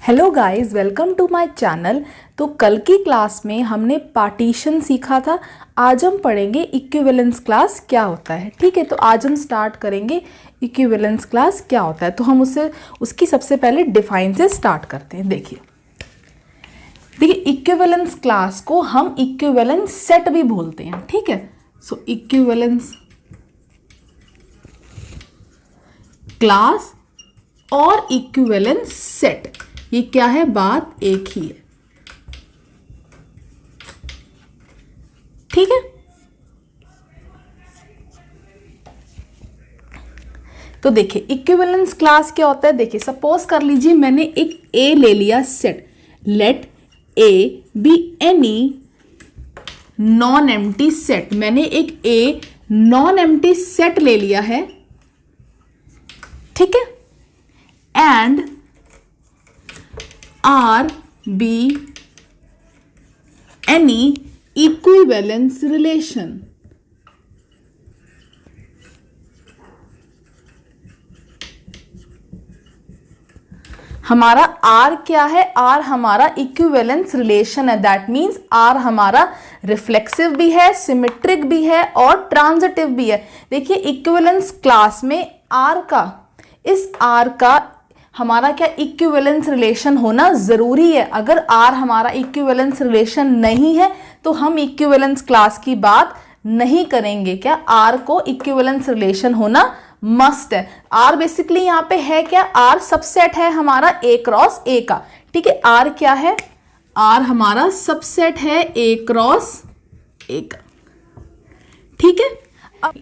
Hello guys, welcome to my channel. तो कल की क्लास में हमने पार्टीशन सीखा था। आज हम पढ़ेंगे इक्विवेलेंस क्लास क्या होता है। ठीक है, तो आज हम स्टार्ट करेंगे इक्विवेलेंस क्लास क्या होता है। तो हम उसकी सबसे पहले डिफाइन से स्टार्ट करते हैं। देखिए इक्विवेलेंस क्लास को हम इक्विवेलेंस सेट भी बोलते हैं। ठीक है, सो इक्विवेलेंस क्लास और इक्विवेलेंस सेट, ये क्या है, बात एक ही है। ठीक है, तो देखिए इक्विवेलेंस क्लास क्या होता है। देखिए सपोज कर लीजिए मैंने एक ए ले लिया set, let A be any non empty set. मैंने एक ए नॉन एम्प्टी सेट ले लिया है, ठीक है, and R be any equivalence relation. हमारा आर क्या है, आर हमारा इक्विवेलेंस रिलेशन है। दैट मीन्स आर हमारा रिफ्लेक्सिव भी है, सिमेट्रिक भी है और ट्रांजिटिव भी है। देखिए इक्विवेलेंस क्लास में आर का, इस आर का हमारा क्या इक्विवेलेंस रिलेशन होना जरूरी है। अगर आर हमारा इक्विवेलेंस रिलेशन नहीं है तो हम इक्विवेलेंस क्लास की बात नहीं करेंगे। क्या आर को इक्विवेलेंस रिलेशन होना मस्ट है। आर बेसिकली यहाँ पे है क्या, आर सबसेट है हमारा ए क्रॉस ए का। ठीक है, आर क्या है, आर हमारा सबसेट है ए क्रॉस ए का। ठीक है,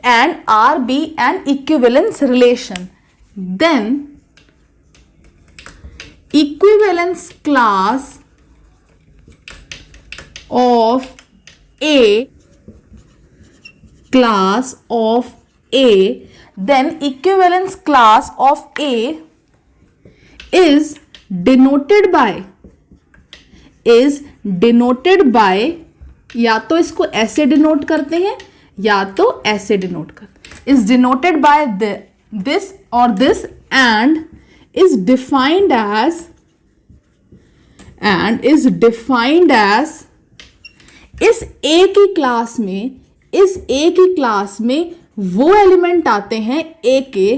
and R be an equivalence relation, then equivalence class of A, class of A, then equivalence class of A is denoted by या तो इसको ऐसे डिनोट करते हैं या तो ऐसे डिनोट करते हैं। is denoted by this or this and is defined as इस ए की क्लास में वो एलिमेंट आते हैं ए के,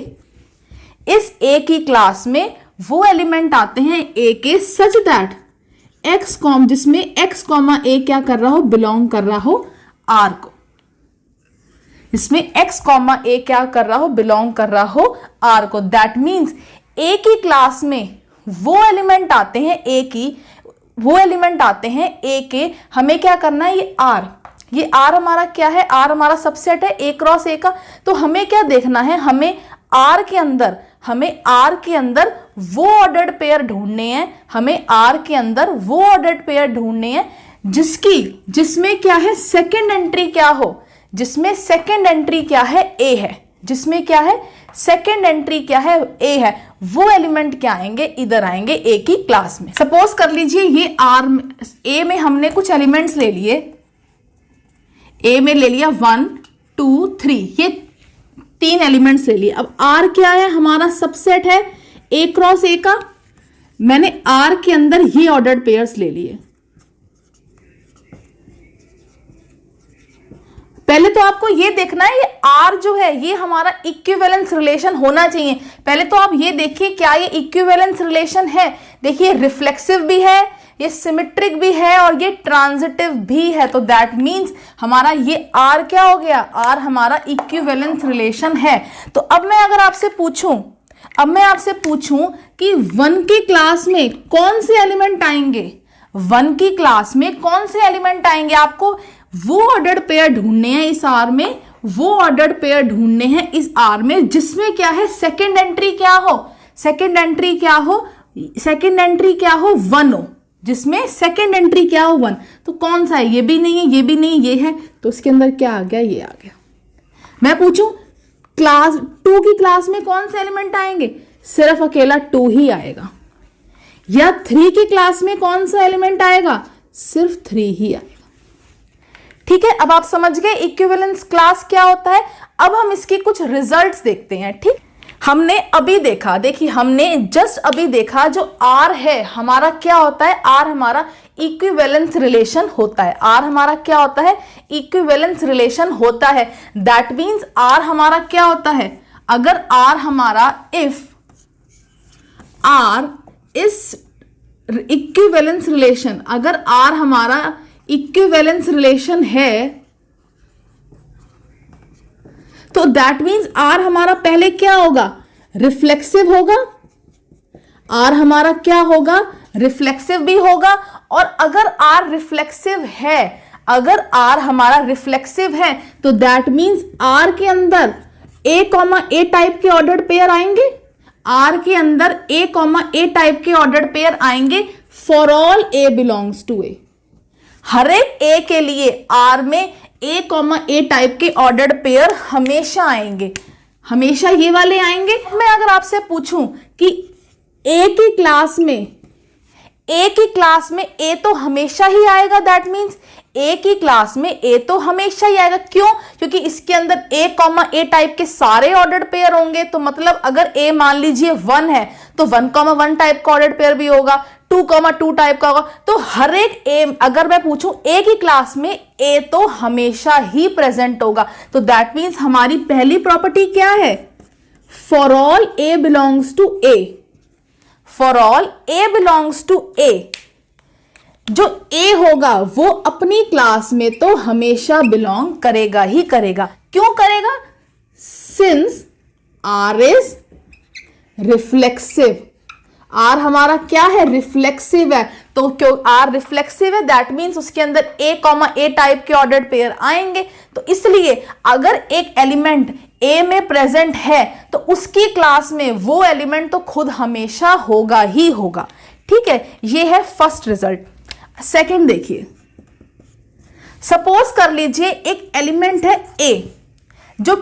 इस ए की क्लास में वो एलिमेंट आते हैं ए के सच दैट एक्स कॉम, जिसमें एक्स कॉमा ए क्या कर रहा हो, बिलोंग कर रहा हो आर को। इसमें एक्स कॉमा ए क्या कर रहा हो, बिलोंग कर रहा हो आर को। दैट मीन्स ए की क्लास में वो एलिमेंट आते हैं ए के, हमें क्या करना है, ये आर हमारा क्या है, आर हमारा सबसेट है ए क्रॉस ए का। तो हमें क्या देखना है, हमें आर के अंदर वो ऑर्डर्ड पेयर ढूंढने हैं, जिसमें क्या है, सेकंड एंट्री क्या हो, जिसमें सेकंड एंट्री क्या है, ए है, जिसमें क्या है, सेकेंड एंट्री क्या है, ए है। वो एलिमेंट क्या आएंगे, इधर आएंगे ए की क्लास में। सपोज कर लीजिए ये आर ए में हमने कुछ एलिमेंट्स ले लिए, ए में ले लिया 1 2 3, ये 3 एलिमेंट्स ले लिए। अब आर क्या है, हमारा सबसेट है ए क्रॉस ए का। मैंने आर के अंदर ये ऑर्डर्ड पेयर्स ले लिए। पहले तो आपको ये देखना है, ये आर जो है ये हमारा इक्विवेलेंस रिलेशन होना चाहिए। पहले तो आप ये देखिए क्या ये इक्विवेलेंस रिलेशन है। देखिए रिफ्लेक्सिव भी है, ये सिमेट्रिक भी है और ये ट्रांजिटिव भी है। तो दैट मीन्स हमारा ये आर क्या हो गया, आर हमारा इक्विवेलेंस रिलेशन है। तो अब मैं आपसे पूछूं कि 1 की क्लास में कौन से एलिमेंट आएंगे, 1 की क्लास में कौन से एलिमेंट आएंगे, आपको वो ऑर्डर्ड पेयर ढूंढने हैं इस आर में, जिसमें क्या है, सेकंड एंट्री क्या हो 1 हो, जिसमें सेकंड एंट्री क्या हो 1। तो कौन सा है, ये भी नहीं है, ये भी नहीं, ये है। तो इसके अंदर क्या आ गया, ये आ गया। मैं पूछूं क्लास 2 की क्लास में कौन से एलिमेंट आएंगे, सिर्फ अकेला 2 ही आएगा। या 3 की क्लास में कौन सा एलिमेंट आएगा, सिर्फ 3 ही आएगा। ठीक है, अब आप समझ गए इक्विवेलेंस क्लास क्या होता है। अब हम इसके कुछ रिजल्ट्स देखते हैं। ठीक, हमने अभी देखा, देखिए हमने जस्ट अभी देखा जो R है हमारा क्या होता है, R हमारा इक्विवेलेंस रिलेशन होता है। R हमारा क्या होता है, इक्विवेलेंस रिलेशन होता है। दैट मीन्स R हमारा क्या होता है, अगर R हमारा if R is equivalence relation, अगर R हमारा इक्विवेलेंस रिलेशन है तो दैट मीन्स R हमारा पहले क्या होगा, रिफ्लेक्सिव होगा। R हमारा क्या होगा, रिफ्लेक्सिव भी होगा। और अगर R रिफ्लेक्सिव है, अगर R हमारा रिफ्लेक्सिव है तो दैट मीन्स R के अंदर A, टाइप के ऑर्डर्ड पेयर आएंगे। R के अंदर A, टाइप के ऑर्डर्ड पेयर आएंगे for all A belongs to A। हर एक A के लिए R में A, टाइप के ऑर्डर्ड पेयर हमेशा आएंगे, हमेशा ये वाले आएंगे। मैं अगर आपसे पूछूं कि A की क्लास में A तो हमेशा ही आएगा, दैट मीन्स A की क्लास में A तो हमेशा ही आएगा। क्यों? क्योंकि इसके अंदर A, टाइप के सारे ऑर्डर्ड पेयर होंगे। तो मतलब अगर A मान लीजिए 1 है तो 1, टाइप का ऑर्डर्ड पेयर भी होगा, 2, टाइप का होगा। तो हर एक A, अगर मैं पूछूं A की क्लास में A तो हमेशा ही प्रेजेंट होगा। तो दैट मीन्स हमारी पहली प्रॉपर्टी क्या है, for all A belongs to A, for all A belongs to A, जो A होगा वो अपनी क्लास में तो हमेशा बिलोंग करेगा ही करेगा। क्यों करेगा? Since R is reflexive. R हमारा क्या है, रिफ्लेक्सिव है। तो क्यों R रिफ्लेक्सिव है, दैट मीन्स उसके अंदर A, टाइप के ऑर्डर्ड पेयर आएंगे। तो इसलिए अगर एक एलिमेंट A में प्रेजेंट है तो उसकी क्लास में वो एलिमेंट तो खुद हमेशा होगा ही होगा। ठीक है, ये है फर्स्ट रिजल्ट। सेकंड देखिए, सपोज कर लीजिए एक एलिमेंट है A जो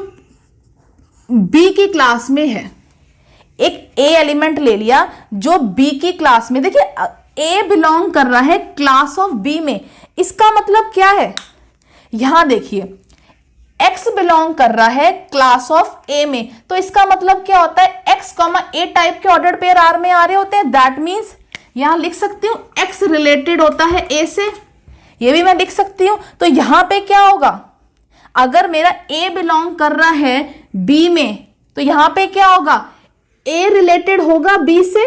B की क्लास में है। एक A एलिमेंट ले लिया जो B की क्लास में, देखिए A बिलोंग कर रहा है क्लास ऑफ B में। इसका मतलब क्या है, यहां देखिए X बिलोंग कर रहा है क्लास ऑफ A में। तो इसका मतलब क्या होता है, X, A टाइप के ऑर्डर्ड पेयर R में आ रहे होते हैं। दैट मीन्स यहां लिख सकती हूं X रिलेटेड होता है A से, ये भी मैं लिख सकती हूं। तो यहां पे क्या होगा, अगर मेरा A बिलोंग कर रहा है B में तो यहां पे क्या होगा, A रिलेटेड होगा B से।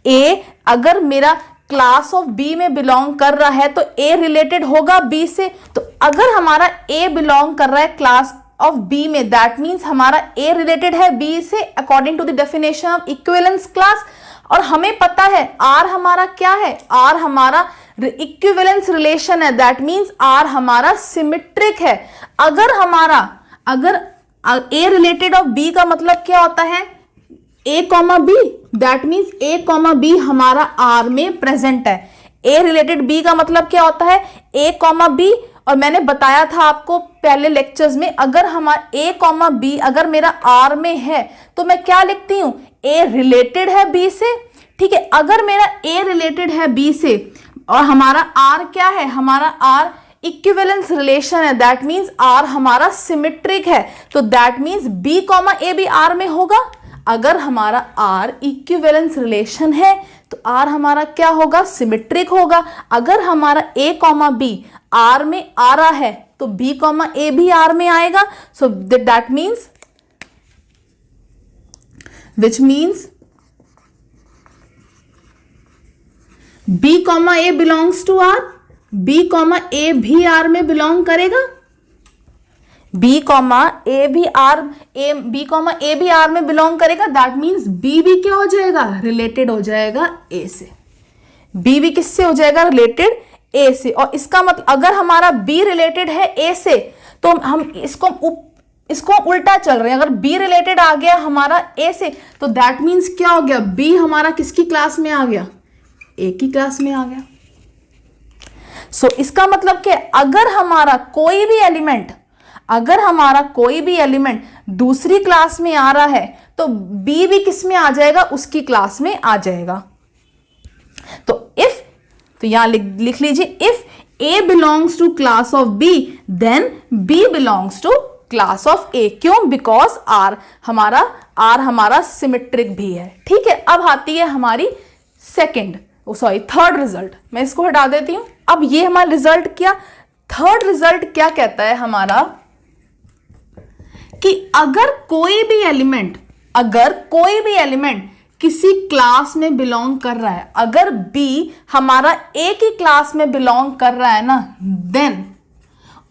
A अगर मेरा क्लास ऑफ B में बिलोंग कर रहा है तो A रिलेटेड होगा B से। तो अगर हमारा A बिलोंग कर रहा है क्लास ऑफ B में, दैट मीन्स हमारा A रिलेटेड है B से according to the definition of equivalence class. और हमें पता है R हमारा क्या है, R हमारा इक्विवेलेंस रिलेशन है। दैट मीन्स R हमारा सिमेट्रिक है। अगर A रिलेटेड ऑफ B का मतलब क्या होता है, A, B, that means A, B हमारा R में प्रेजेंट है। A रिलेटेड B का मतलब क्या होता है, A, B। और मैंने बताया था आपको पहले लेक्चर्स में, अगर हमारा A, B अगर मेरा R में है तो मैं क्या लिखती हूं, A रिलेटेड है B से। ठीक है, अगर मेरा A रिलेटेड है B से और हमारा R क्या है, हमारा R इक्विवेलेंस रिलेशन है, दैट मीन्स R हमारा सिमेट्रिक है। तो दैट मीन्स B, A भी R में होगा। अगर हमारा R इक्विवेलेंस रिलेशन है तो R हमारा क्या होगा, सिमेट्रिक होगा। अगर हमारा A, B R में आ रहा है तो B, A भी R में आएगा। So that means which means B, A belongs to R, B, A भी R में बिलोंग करेगा। B, A भी R, B, A भी R में बिलोंग करेगा। दैट मीन्स B भी क्या हो जाएगा, रिलेटेड हो जाएगा A से। B भी किससे हो जाएगा, रिलेटेड A से। और इसका मतलब अगर हमारा B रिलेटेड है A से तो हम इसको उल्टा चल रहे हैं। अगर B रिलेटेड आ गया हमारा A से तो दैट मीन्स क्या हो गया, B हमारा किसकी क्लास में आ गया, A की क्लास में आ गया। सो इसका मतलब क्या, अगर हमारा कोई भी एलिमेंट दूसरी क्लास में आ रहा है तो B भी किस में आ जाएगा, उसकी क्लास में आ जाएगा। तो यहां लिख लीजिए, if A belongs to class of B then B belongs to class of A. क्यों? बिकॉज आर हमारा सिमेट्रिक भी है। ठीक है, अब आती है हमारी थर्ड रिजल्ट। मैं इसको हटा देती हूं। अब ये हमारा रिजल्ट क्या, थर्ड रिजल्ट क्या कहता है हमारा कि अगर कोई भी एलिमेंट किसी क्लास में बिलोंग कर रहा है, अगर बी हमारा ए की क्लास में बिलोंग कर रहा है ना, देन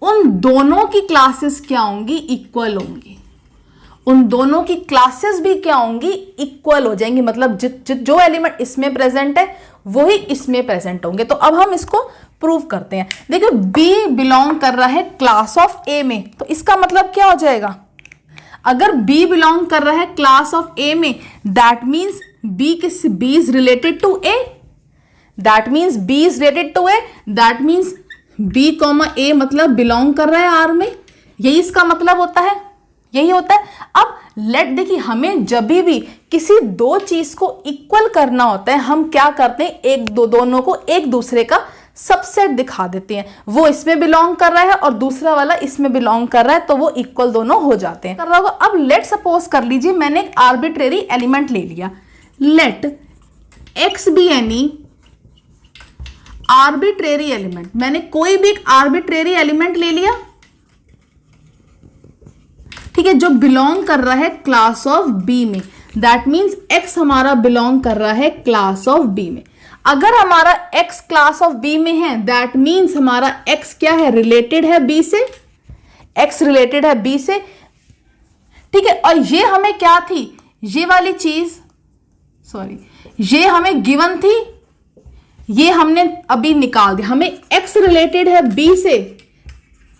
उन दोनों की क्लासेस क्या होंगी, इक्वल होंगी। उन दोनों की क्लासेस भी क्या होंगी, इक्वल हो जाएंगी। मतलब जो एलिमेंट इसमें प्रेजेंट है वही इसमें प्रेजेंट होंगे। तो अब हम इसको प्रूव करते हैं। देखिए बी बिलोंग कर रहा है क्लास ऑफ ए में, तो इसका मतलब क्या हो जाएगा, अगर बी बिलोंग कर रहा है क्लास ऑफ ए में, that means B is related to A, that means B is related to A, that means B comma A मतलब बिलोंग कर रहा है आर में। यही इसका मतलब होता है, यही होता है। अब देखिए हमें जब भी किसी दो चीज को इक्वल करना होता है, हम क्या करते हैं, दोनों को एक दूसरे का सबसेट दिखा देते हैं। वो इसमें बिलोंग कर रहा है और दूसरा वाला इसमें बिलोंग कर रहा है, तो वो इक्वल दोनों हो जाते हैं। कर रहा होगा। अब लेट सपोज कर लीजिए मैंने एक आर्बिट्रेरी एलिमेंट ले लिया, let x be any arbitrary element. मैंने कोई भी एक आर्बिट्रेरी एलिमेंट ले लिया, ठीक है, जो बिलोंग कर रहा है क्लास ऑफ बी में। दैट मीन्स एक्स हमारा बिलोंग कर रहा है क्लास ऑफ बी में। अगर हमारा एक्स क्लास ऑफ बी में है, दैट मीन्स हमारा एक्स क्या है, रिलेटेड है बी से, एक्स रिलेटेड है बी से। ठीक है, और ये हमें क्या थी, ये वाली चीज ये हमें गिवन थी, ये हमने अभी निकाल दिया। हमें एक्स रिलेटेड है बी से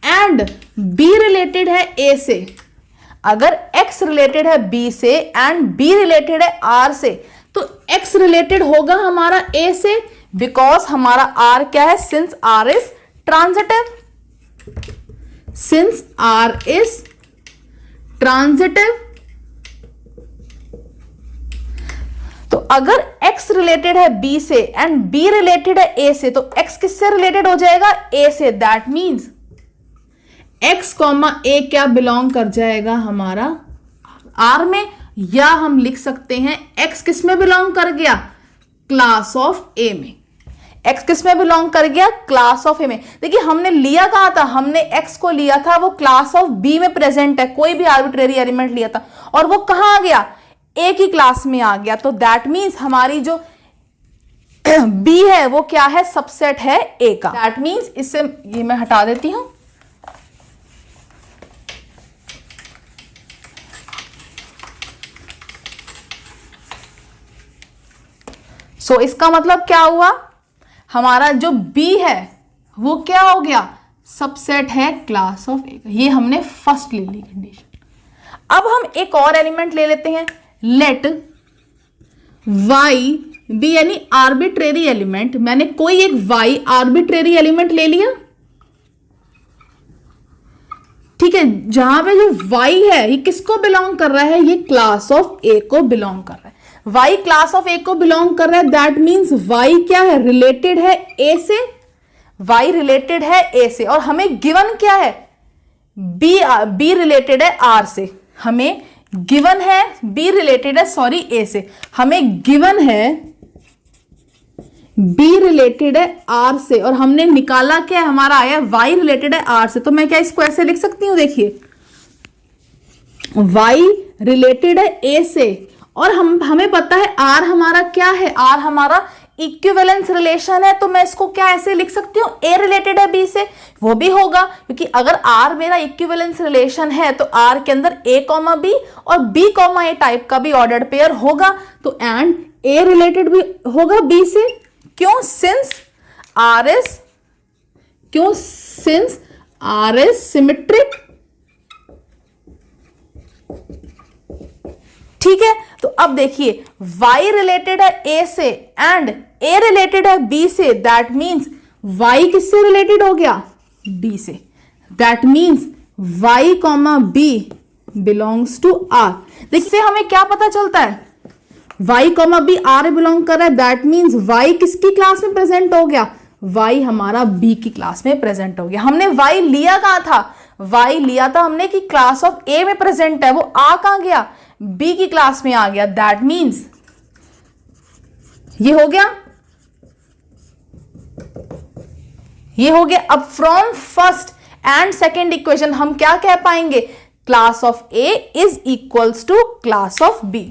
एंड बी रिलेटेड है ए से। अगर x रिलेटेड है b से एंड b रिलेटेड है r से, तो x रिलेटेड होगा हमारा a से, बिकॉज हमारा r क्या है, since r is transitive, since r is transitive. तो अगर x रिलेटेड है b से एंड b रिलेटेड है a से, तो x किससे रिलेटेड हो जाएगा, a से। दैट मीन्स x कॉमा ए क्या बिलोंग कर जाएगा हमारा R में, या हम लिख सकते हैं x किस में बिलोंग कर गया, क्लास ऑफ A में। x किस में बिलोंग कर गया, क्लास ऑफ A में। देखिए हमने लिया कहा था, हमने x को लिया था, वो क्लास ऑफ B में प्रेजेंट है, कोई भी आर्बिट्रेरी एलिमेंट लिया था, और वो कहां आ गया, A की क्लास में आ गया। तो दैट मीन्स हमारी जो B है वो क्या है, सबसेट है A का। दैट मीन्स इससे ये मैं हटा देती हूं। इसका मतलब क्या हुआ, हमारा जो B है वो क्या हो गया, सबसेट है क्लास ऑफ ए का। ये हमने फर्स्ट ले ली कंडीशन। अब हम एक और एलिमेंट ले लेते हैं, लेट y बी यानी आर्बिट्रेरी एलिमेंट। मैंने कोई एक y आर्बिट्रेरी एलिमेंट ले लिया, ठीक है, जहां पे जो y है ये किसको बिलोंग कर रहा है, ये क्लास ऑफ a को बिलोंग कर रहा है। y क्लास ऑफ a को बिलोंग कर रहा है, दैट मीन्स y क्या है, रिलेटेड है a से, y रिलेटेड है a से। और हमें गिवन क्या है, b रिलेटेड है r से। हमें गिवन है b रिलेटेड है a से। हमें गिवन है b रिलेटेड है r से, और हमने निकाला क्या है, हमारा आया y रिलेटेड है r से। तो मैं क्या इसको ऐसे लिख सकती हूं, देखिए y रिलेटेड है a से, और हमें पता है r हमारा क्या है, r हमारा इक्विवेलेंस रिलेशन है। तो मैं इसको क्या ऐसे लिख सकती हूँ, a रिलेटेड है b से, वो भी होगा, क्योंकि अगर r मेरा इक्विवेलेंस रिलेशन है तो r के अंदर a कॉमा b और b कॉमा a टाइप का भी ऑर्डर्ड पेयर होगा। तो एंड a रिलेटेड भी होगा b से। क्यों, सिंस r इज सिमेट्रिक। ठीक है, तो अब देखिए y रिलेटेड है a से एंड a रिलेटेड है b से, दैट मीन्स y किससे रिलेटेड हो गया, b से। That means y comma b belongs to r। देखिए हमें क्या पता चलता है, y comma b r belong कर रहा है, दैट मीन्स y किसकी क्लास में प्रेजेंट हो गया, y हमारा b की क्लास में प्रेजेंट हो गया। हमने y लिया कहां था, y लिया था हमने कि क्लास ऑफ A में प्रेजेंट है, वो आ कहां गया, B की क्लास में आ गया। दैट मीन्स ये हो गया, ये हो गया। अब from first and second equation हम क्या कह पाएंगे, class of A is equals to class of B।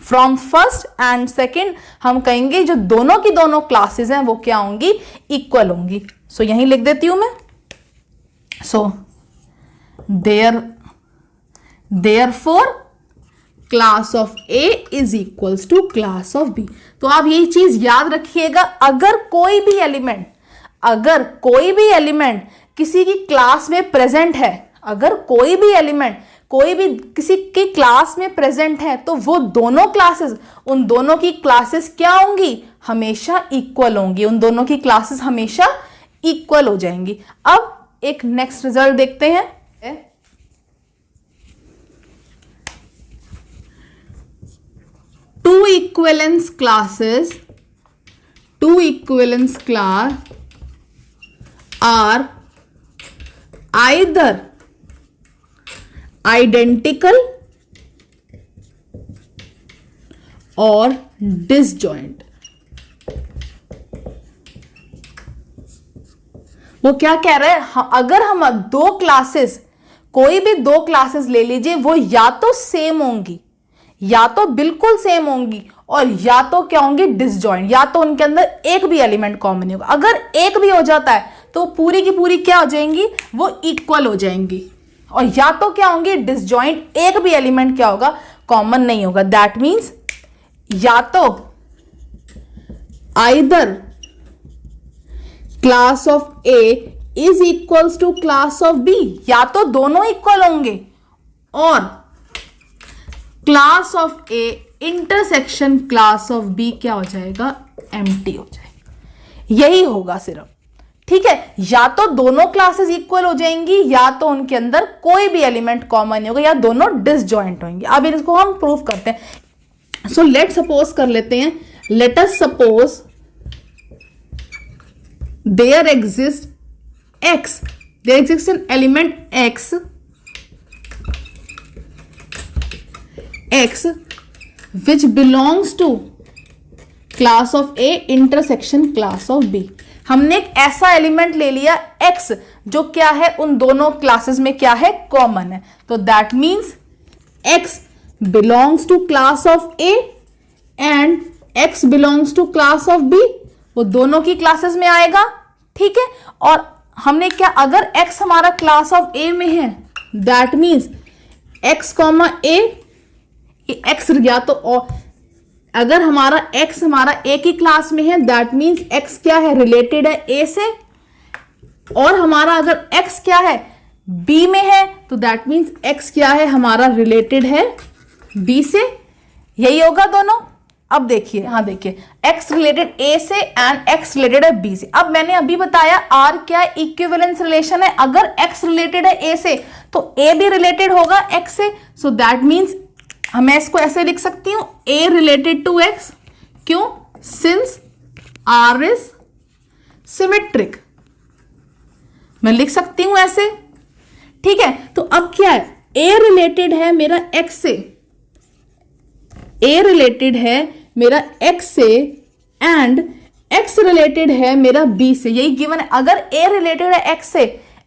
From first and second हम कहेंगे जो दोनों की दोनों क्लासेस हैं वो क्या होंगी, इक्वल होंगी। सो यहीं लिख देती हूं मैं। So therefore class of A is equals to class of B। तो आप यही चीज याद रखिएगा, अगर कोई भी एलिमेंट किसी की क्लास में प्रेजेंट है, अगर कोई भी एलिमेंट कोई भी किसी की क्लास में प्रेजेंट है, तो वो दोनों क्लासेस, उन दोनों की क्लासेस क्या होंगी, हमेशा इक्वल होंगी। उन दोनों की क्लासेस हमेशा इक्वल हो जाएंगी। अब एक नेक्स्ट रिजल्ट देखते हैं। Two equivalence classes are either identical or disjoint। वो क्या कह रहे हैं, अगर हम दो क्लासेस, कोई भी दो क्लासेस ले लीजिए, वो या तो सेम होंगी, या तो बिल्कुल सेम होंगी, और या तो क्या होंगी, डिसजॉइंट, या तो उनके अंदर एक भी एलिमेंट कॉमन नहीं होगा। अगर एक भी हो जाता है तो पूरी की पूरी क्या हो जाएंगी, वो इक्वल हो जाएंगी। और या तो क्या होंगी, डिसजॉइंट, एक भी एलिमेंट क्या होगा, कॉमन नहीं होगा। दैट मीन्स या तो either class of A is equals to class of B, या तो दोनों इक्वल होंगे, और class of A intersection class of B क्या हो जाएगा, एम्प्टी हो जाएगा। यही होगा सिर्फ, ठीक है। या तो दोनों क्लासेस इक्वल हो जाएंगी, या तो उनके अंदर कोई भी एलिमेंट कॉमन नहीं होगा, या दोनों डिसजॉइंट होंगे। अब इसको हम प्रूव करते हैं। सो लेट सपोज कर लेते हैं, let us suppose there exist an element x which belongs to class of A intersection class of B। हमने एक ऐसा एलिमेंट ले लिया x जो क्या है, उन दोनों क्लासेस में क्या है, कॉमन है। तो that means x belongs to class of A and x belongs to class of B, वो दोनों की क्लासेस में आएगा, ठीक है। और हमने क्या, अगर x हमारा क्लास ऑफ A में है, that means x comma A, x गया तो, और अगर हमारा x हमारा A की क्लास में है, दैट मीन्स x क्या है, रिलेटेड है A से। और हमारा अगर x क्या है, B में है, तो दैट मीन्स x क्या है, हमारा रिलेटेड है B से। यही होगा दोनों। अब देखिए, हाँ देखिए, x रिलेटेड A से एंड x रिलेटेड है B से। अब मैंने अभी बताया R क्या है, इक्विवेलेंस रिलेशन है। अगर x रिलेटेड है A से, तो A भी रिलेटेड होगा x से। सो दैट मीन्स मैं इसको ऐसे लिख सकती हूं, A रिलेटेड टू x। क्यों, सिंस R इज सिमेट्रिक, मैं लिख सकती हूं ऐसे, ठीक है। तो अब क्या है, A रिलेटेड है मेरा x से, A रिलेटेड है मेरा x से, एंड x रिलेटेड है मेरा B से। यही गिवन है। अगर A रिलेटेड है x से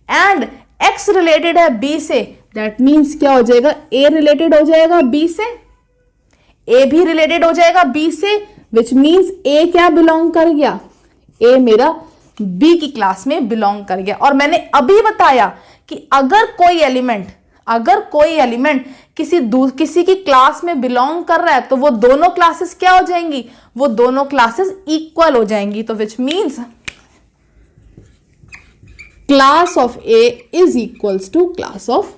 एंड x रिलेटेड है B से, दैट मीन्स क्या हो जाएगा, A रिलेटेड हो जाएगा B से, A भी रिलेटेड हो जाएगा B से, विच मीन्स A क्या बिलोंग कर गया, A मेरा B की क्लास में बिलोंग कर गया। और मैंने अभी बताया कि अगर कोई एलिमेंट किसी की क्लास में बिलोंग कर रहा है, तो वो दोनों क्लासेस क्या हो जाएंगी, वो दोनों क्लासेस इक्वल हो जाएंगी। तो which means class of A is equals to class of.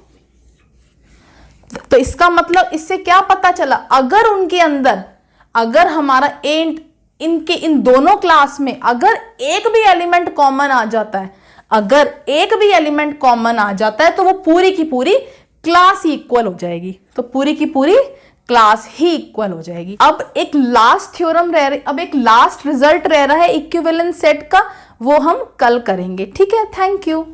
तो इसका मतलब इससे क्या पता चला, अगर उनके अंदर, अगर हमारा इन दोनों क्लास में अगर एक भी एलिमेंट कॉमन आ जाता है, अगर एक भी एलिमेंट कॉमन आ जाता है, तो वो पूरी की पूरी क्लास ही इक्वल हो जाएगी। तो पूरी की पूरी क्लास ही इक्वल हो जाएगी। अब एक लास्ट थ्योरम अब एक लास्ट रिजल्ट रह रहा है इक्विवेलेंस सेट का, वो हम कल करेंगे, ठीक है। Thank you.